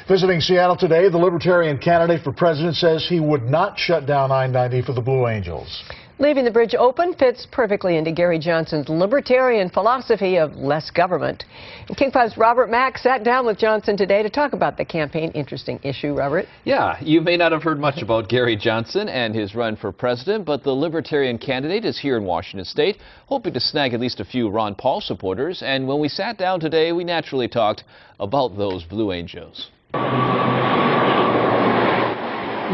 Visiting Seattle today, the Libertarian candidate for president says he would not shut down I-90 for the Blue Angels. Leaving the bridge open fits perfectly into Gary Johnson's libertarian philosophy of less government. And King 5's Robert Mack sat down with Johnson today to talk about the campaign. Interesting issue, Robert. Yeah, you may not have heard much about Gary Johnson and his run for president, but the Libertarian candidate is here in Washington State, hoping to snag at least a few Ron Paul supporters. And when we sat down today, we naturally talked about those Blue Angels.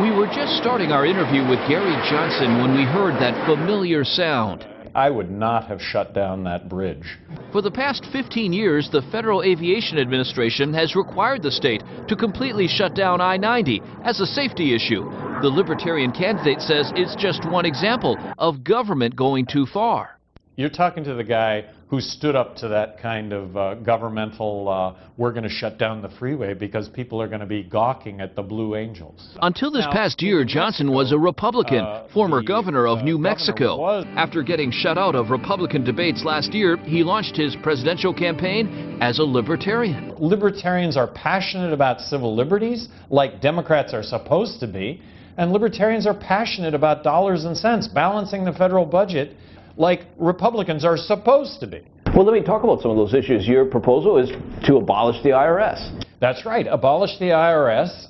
We were just starting our interview with Gary Johnson when we heard that familiar sound. I would not have shut down that bridge. For the past 15 years, the Federal Aviation Administration has required the state to completely shut down I-90 as a safety issue. The Libertarian candidate says it's just one example of government going too far. You're talking to the guy who stood up to that kind of governmental, we're going to shut down the freeway because people are going to be gawking at the Blue Angels. Until this past year, Johnson was a Republican, former governor of New Mexico. After getting shut out of Republican debates last year, he launched his presidential campaign as a Libertarian. Libertarians are passionate about civil liberties, like Democrats are supposed to be, and Libertarians are passionate about dollars and cents, balancing the federal budget, like Republicans are supposed to be. Well, let me talk about some of those issues. Your proposal is to abolish the IRS. That's right. Abolish the IRS,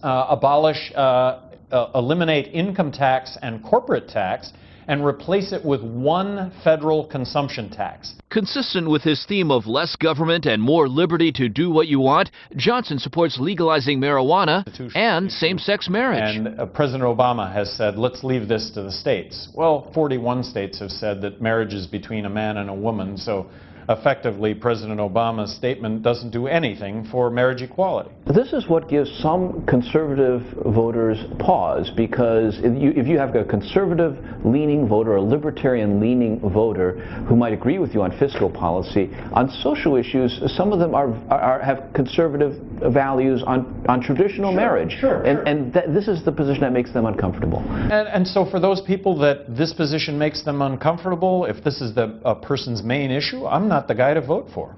eliminate income tax and corporate tax, and replace it with one federal consumption tax. Consistent with his theme of less government and more liberty to do what you want, Johnson supports legalizing marijuana and same-sex marriage. And President Obama has said, let's leave this to the states. Well, 41 states have said that marriage is between a man and a woman, so effectively President Obama's statement doesn't do anything for marriage equality. This is what gives some conservative voters pause, because if you have a conservative-leaning voter, a libertarian-leaning voter who might agree with you on fiscal policy, on social issues, some of them have conservative values on traditional marriage. And this is the position that makes them uncomfortable. And so for those people that this position makes them uncomfortable, if this is a person's main issue, I'm not the guy to vote for.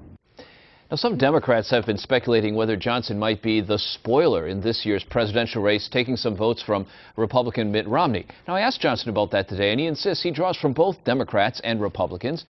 Now, some Democrats have been speculating whether Johnson might be the spoiler in this year's presidential race, taking some votes from Republican Mitt Romney. Now, I asked Johnson about that today, and he insists he draws from both Democrats and Republicans.